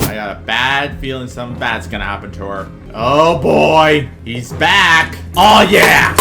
I got a bad feeling something bad's gonna happen to her. Oh boy, he's back. Oh yeah!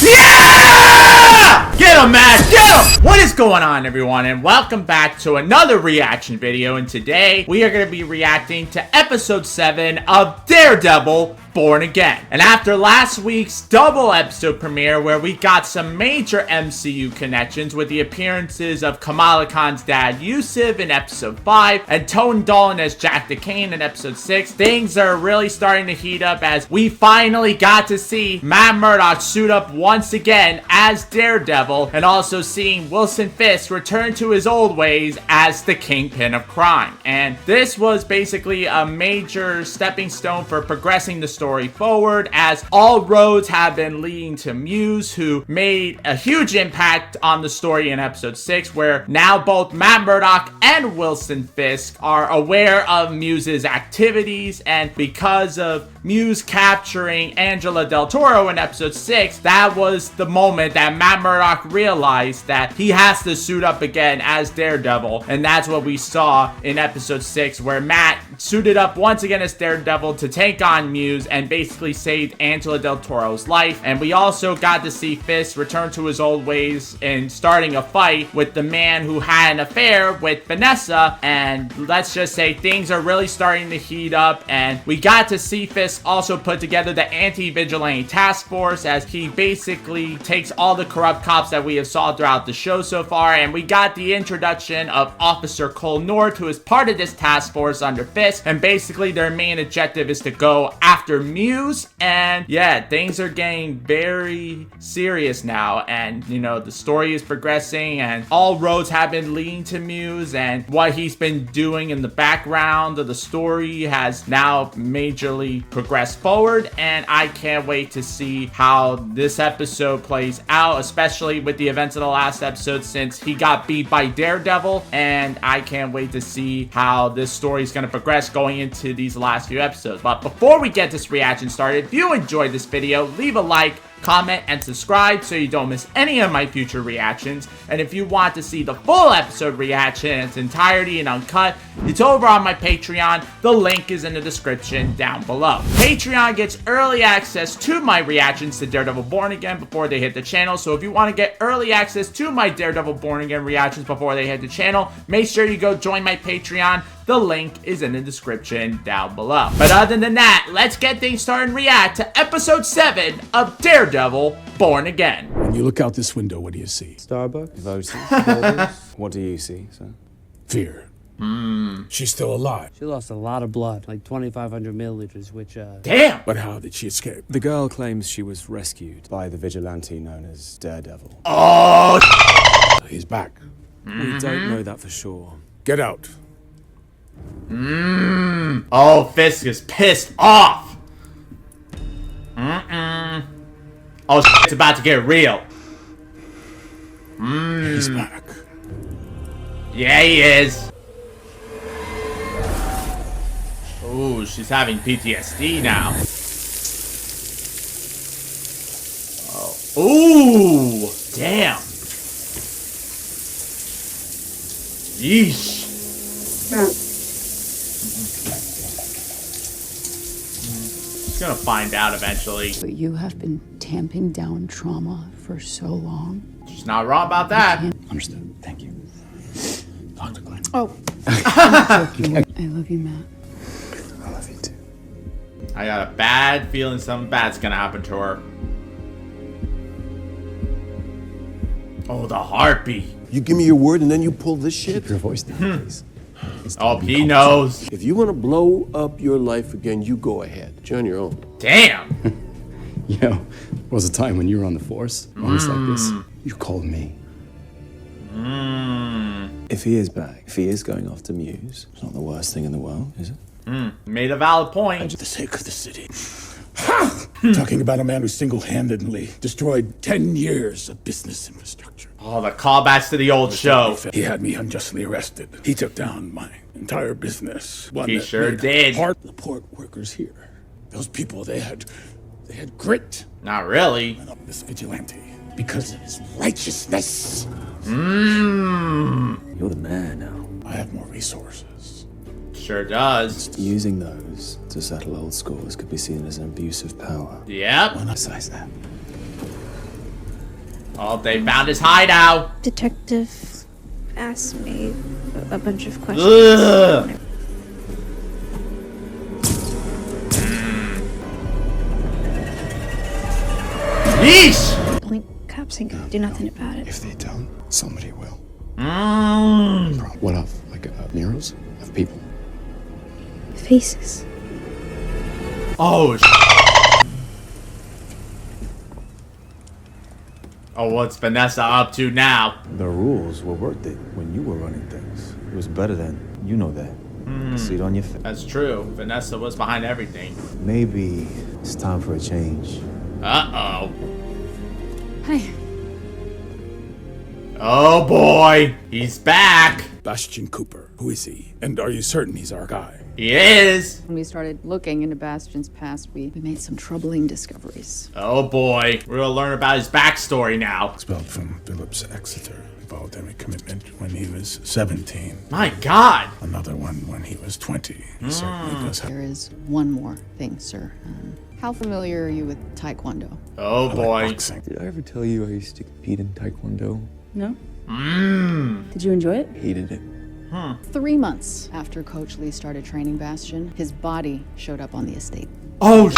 Yeah! Get him, man! Get him! What is going on, everyone? And welcome back to another reaction video. And today, we are going to be reacting to episode 7 of Daredevil, Born Again. And after last week's double episode premiere where we got some major MCU connections with the appearances of Kamala Khan's dad Yusuf in episode 5 and Tone Dolan as Jack the Cane in episode 6, things are really starting to heat up as we finally got to see Matt Murdock suit up once again as Daredevil, and also seeing Wilson Fisk return to his old ways as the Kingpin of crime. And this was basically a major stepping stone for progressing the story forward, as all roads have been leading to MUSE, who made a huge impact on the story in episode 6, where now both Matt Murdock and Wilson Fisk are aware of MUSE's activities, and because of MUSE capturing Angela Del Toro in episode 6, that was the moment that Matt Murdock realized that he has to suit up again as Daredevil. And that's what we saw in episode 6, where Matt suited up once again as Daredevil to take on MUSE and basically saved Angela Del Toro's life. And we also got to see Fisk return to his old ways in starting a fight with the man who had an affair with Vanessa. And let's just say things are really starting to heat up, and we got to see Fisk also put together the anti-vigilante task force, as he basically takes all the corrupt cops that we have saw throughout the show so far. And we got the introduction of Officer Cole North, who is part of this task force under Fisk, and basically their main objective is to go after MUSE. And yeah, things are getting very serious now, and you know, the story is progressing and all roads have been leading to MUSE, and what he's been doing in the background of the story has now majorly progressed forward. And I can't wait to see how this episode plays out, especially with the events of the last episode, since he got beat by Daredevil. And I can't wait to see how this story is going to progress going into these last few episodes. But before we get this reaction started, if you enjoyed this video, leave a like, comment, and subscribe so you don't miss any of my future reactions. And if you want to see the full episode reaction in its entirety and uncut, it's over on my Patreon. The link is in the description down below. Patreon gets early access to my reactions to Daredevil Born Again before they hit the channel. So if you want to get early access to my Daredevil Born Again reactions before they hit the channel, make sure you go join my Patreon. The link is in the description down below. But other than that, let's get things started and react to episode 7 of Daredevil Born Again. When you look out this window, what do you see? Starbucks, voters, voters. What do you see, sir? Fear. She's still alive. She lost a lot of blood, like 2,500 milliliters, which, Damn! But how did she escape? The girl claims she was rescued by the vigilante known as Daredevil. Oh, He's back. We don't know that for sure. Get out. Oh, Fisk is pissed off. Oh, it's about to get real. He's back. Yeah, he is. Oh, she's having PTSD now. Oh. Ooh, damn. Yeesh. She's gonna find out eventually. But you have been tamping down trauma for so long. She's not wrong about that. Understood. Thank you. Dr. Glenn. Oh. I'm joking. I love you, Matt. I love you too. I got a bad feeling something bad's gonna happen to her. Oh, the heartbeat. You give me your word and then you pull this shit? Keep your voice down, please. Oh, he knows. If you want to blow up your life again, you go ahead. You're on your own. Damn. You know, there was a time when you were on the force, moments like this. You called me. If he is back, if he is going off to MUSE, it's not the worst thing in the world, is it? Made a valid point. For the sake of the city. Talking about a man who single-handedly destroyed 10 years of business infrastructure. Oh, the callbacks to the old show. He had me unjustly arrested. He took down my entire business. One He that sure made did. Part the port workers here. Those people, they had grit. Not really. And up this vigilante because of his righteousness. You're the man now. I have more resources. Sure does. Using those to settle old scores could be seen as an abuse of power. Yep. Besides that, Oh, they found his hideout. Detective asked me a bunch of questions. Ugh. Yeesh. Blink cops ain't do nothing about it. If they don't, somebody will. Mm. What of? Like murals of people? Faces. Oh, oh, what's Vanessa up to now? the rules were worth it when you were running things. It was better then. You know that. See it on your face. That's true. Vanessa was behind everything. Maybe it's time for a change. Uh-oh. Hi. Oh, boy. He's back. Bastion Cooper. Who is he? And are you certain he's our guy? He is. When we started looking into Bastion's past, we made some troubling discoveries. Oh, boy. We're gonna learn about his backstory now. Expelled from Phillips Exeter. Voluntary commitment when he was 17. My God. Another one when he was 20. He certainly does have There is one more thing, sir. How familiar are you with Taekwondo? Oh, boy. boxing. Did I ever tell you I used to compete in Taekwondo? No? Mmm. Did you enjoy it? Hated it. 3 months after Coach Lee started training Bastion, his body showed up on the estate. Oh,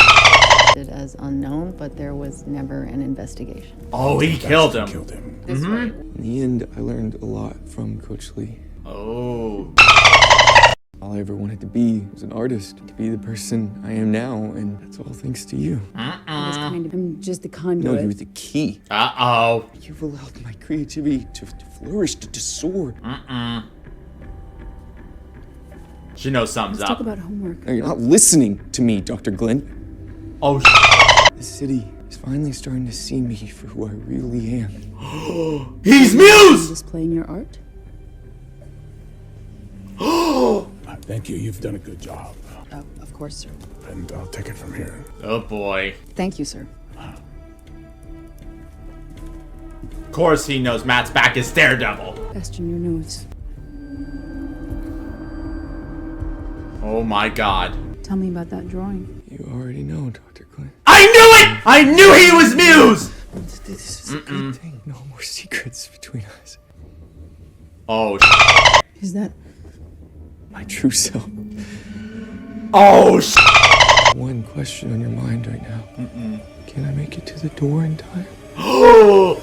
As unknown, but there was never an investigation. oh, he killed him. Killed him. This way. In the end, I learned a lot from Coach Lee. Oh. All I ever wanted to be was an artist, to be the person I am now, and that's all thanks to you. I'm just the No, conduit. you were the key. Uh-oh. You've allowed my creativity to flourish, to soar. She knows something's Let's talk up. about homework. No, you're not listening to me, Dr. Glenn. Oh, The city is finally starting to see me for who I really am. he's Muse! Displaying your art? Thank you. You've done a good job. Oh, of course, sir. And I'll take it from here. Oh, boy. Thank you, sir. Of course he knows Matt's back as Daredevil. Bastion, your nose. Oh, my God. Tell me about that drawing. You already know, Dr. Glenn. I knew it! I knew he was Muse! This is a good thing. No more secrets between us. Oh, Is that... My true self. oh, One question on your mind right now. Can I make it to the door in time? oh,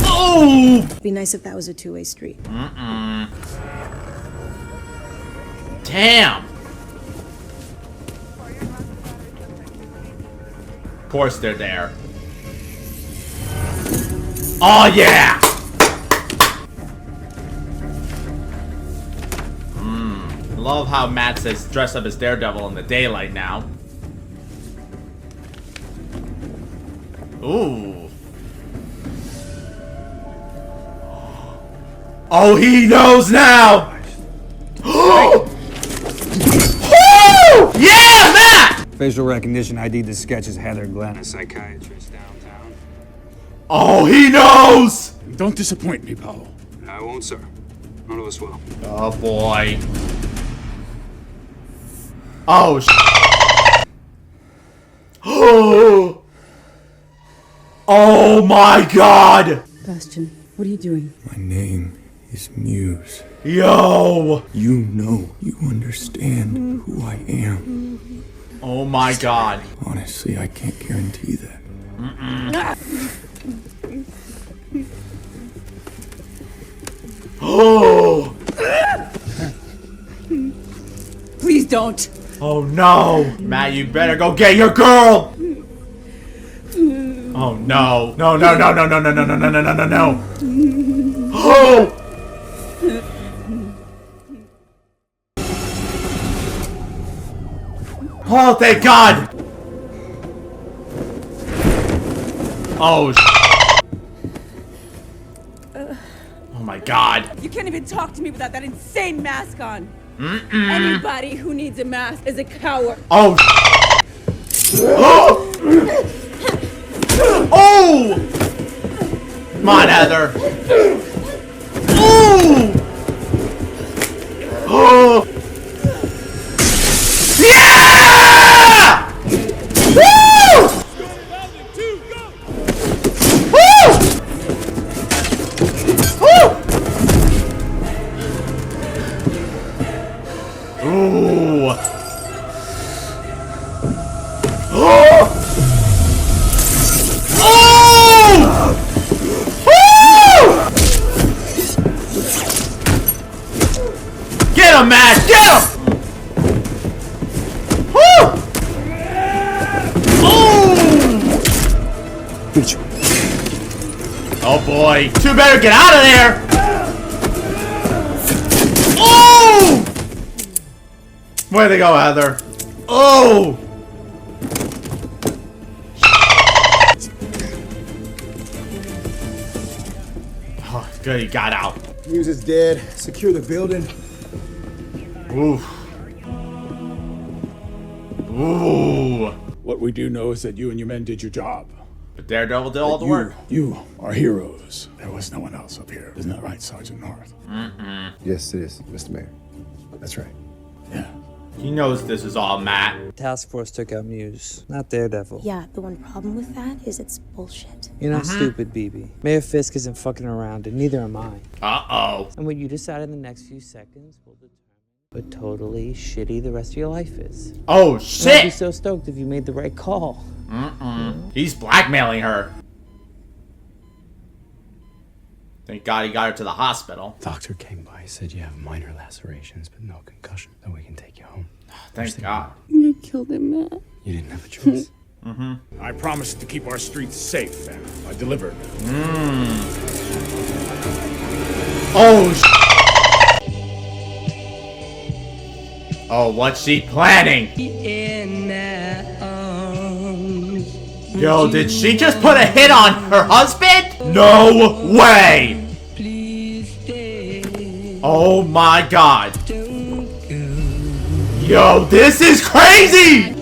oh! Be nice if that was a two-way street. Damn! Of course they're there. Oh, yeah! Love how Matt says dress up as Daredevil in the daylight now. Ooh. Oh, he knows now! Oh! Yeah, Matt! Facial recognition ID the sketch is Heather Glenn, a psychiatrist downtown. Oh, he knows! Don't disappoint me, Paul. I won't, sir. None of us will. Oh, boy. Oh, oh! Oh, my God! Bastion, what are you doing? My name is Muse. Yo! You know, you understand who I am. Oh, my God. Honestly, I can't guarantee that. Oh! Please don't! Oh, no! Matt, you better go get your girl! Oh, no. No, no, no, no, no, no, no, no, no, no, no, no, no. Oh! Oh, thank God! Oh, oh my God. You can't even talk to me without that insane mask on. Anybody who needs a mask is a coward. Oh! Oh! Oh! Come on, Heather. Ooh! Oh! Oh! Woo! Get him, Matt! Get him! Woo! Oh! Oh boy! Two better get out of there! Oh! Where'd they go, Heather? Oh! Oh, good, he got out. Muse is dead. Secure the building. Oof. Ooh. What we do know is that you and your men did your job. But Daredevil did all the work. You are heroes. There was no one else up here. Isn't that right, Sergeant North? Yes, it is, Mr. Mayor. That's right. Yeah. He knows this is all Matt. Task Force took out Muse, not Daredevil. Yeah, the one problem with that is it's bullshit. You're not stupid, BB. Mayor Fisk isn't fucking around, and neither am I. Uh-oh. And what you decide in the next few seconds will determine what totally shitty the rest of your life is. Oh, I'd be shit! so stoked if you made the right call. He's blackmailing her. Thank God he got her to the hospital. Doctor came by, said you have minor lacerations, but no concussion. Then we can take you home. Thank God. You killed him, Matt. You didn't have a choice. I promised to keep our streets safe, and I delivered. Oh, oh, what's she planning? Yo, did she just put a hit on her husband? No way! Oh my God. Yo, this is crazy!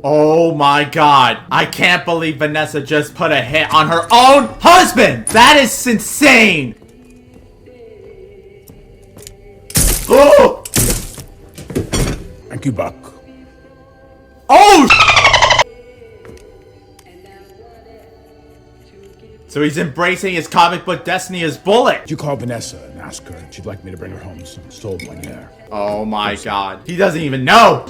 Oh my God. I can't believe Vanessa just put a hit on her own husband! That is insane! Oh! Thank you, Buck. Oh! So he's embracing his comic book destiny as Bullet. You call Vanessa and ask her if she'd like me to bring her home some soul moiniere. Oh my God. He doesn't even know.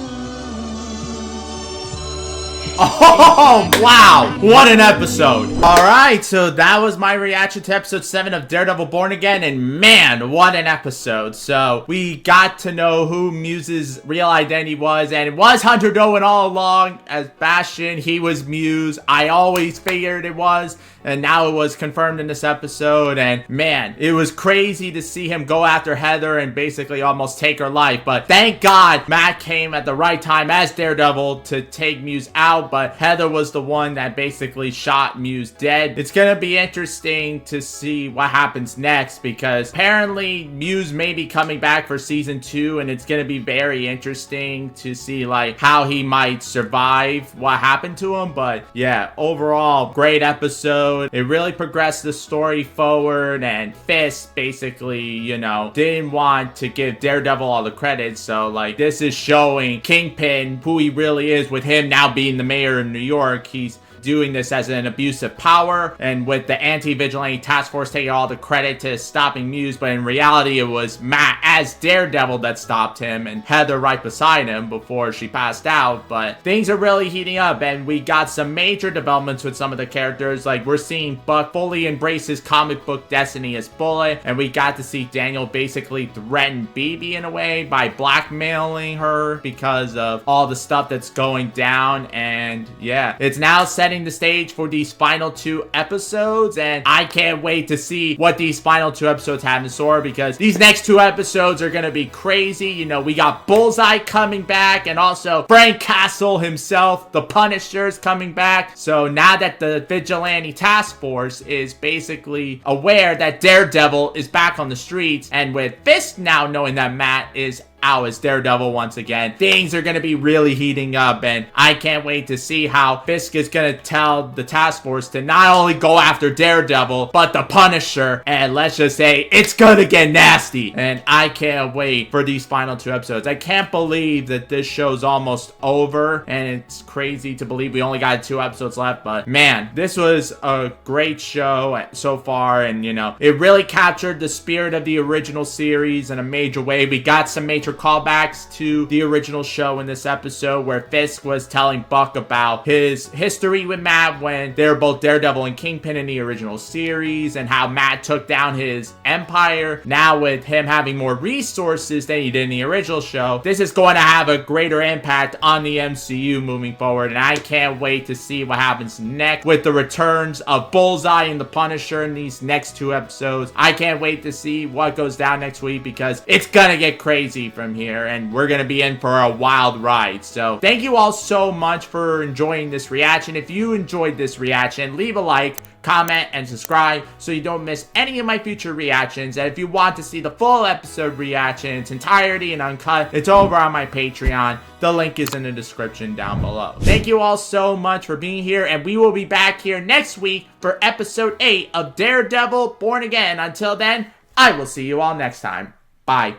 Oh, wow. What an episode. All right, so that was my reaction to episode 7 of Daredevil Born Again, and man, what an episode. So we got to know who Muse's real identity was, and it was Hunter Doan all along as Bastion. He was Muse. I always figured it was, and now it was confirmed in this episode, and man, it was crazy to see him go after Heather and basically almost take her life, but thank God Matt came at the right time as Daredevil to take Muse out, but Heather was the one that basically shot Muse dead. It's gonna be interesting to see what happens next, because apparently Muse may be coming back for season 2, and it's gonna be very interesting to see like how he might survive what happened to him. But yeah, overall great episode. It really progressed the story forward, and Fisk basically, you know, didn't want to give Daredevil all the credit, so like this is showing Kingpin who he really is, with him now being the mayor of New York. He's doing this as an abuse of power, and with the anti-vigilante task force taking all the credit to stopping Muse, but in reality it was Matt as Daredevil that stopped him, and Heather right beside him before she passed out. But things are really heating up, and we got some major developments with some of the characters. Like we're seeing Buck fully embrace his comic book destiny as Bullet, and we got to see Daniel basically threaten BB in a way by blackmailing her because of all the stuff that's going down. And yeah, it's now setting the stage for these final 2 episodes, and I can't wait to see what these final 2 episodes have in store, because these next 2 episodes are gonna be crazy. You know, we got Bullseye coming back, and also Frank Castle himself, the Punisher's coming back. So now that the vigilante task force is basically aware that Daredevil is back on the streets, and with Fisk now knowing that Matt is out as Daredevil once again. Things are going to be really heating up, and I can't wait to see how Fisk is going to tell the task force to not only go after Daredevil, but the Punisher, and let's just say it's going to get nasty. And I can't wait for these final 2 episodes. I can't believe that this show's almost over, and it's crazy to believe we only got 2 episodes left, but man, this was a great show so far, and you know, it really captured the spirit of the original series in a major way. We got some major callbacks to the original show in this episode, where Fisk was telling Buck about his history with Matt when they were both Daredevil and Kingpin in the original series, and how Matt took down his empire. Now with him having more resources than he did in the original show, this is going to have a greater impact on the MCU moving forward, and I can't wait to see what happens next with the returns of Bullseye and the Punisher in these next 2 episodes. I can't wait to see what goes down next week, because it's gonna get crazy from here, and we're gonna be in for a wild ride. So thank you all so much for enjoying this reaction. If you enjoyed this reaction, leave a like, comment, and subscribe so you don't miss any of my future reactions. And if you want to see the full episode reaction in its entirety and uncut, it's over on my Patreon. The link is in the description down below. Thank you all so much for being here, and we will be back here next week for episode 8 of Daredevil Born Again. Until then, I will see you all next time. Bye.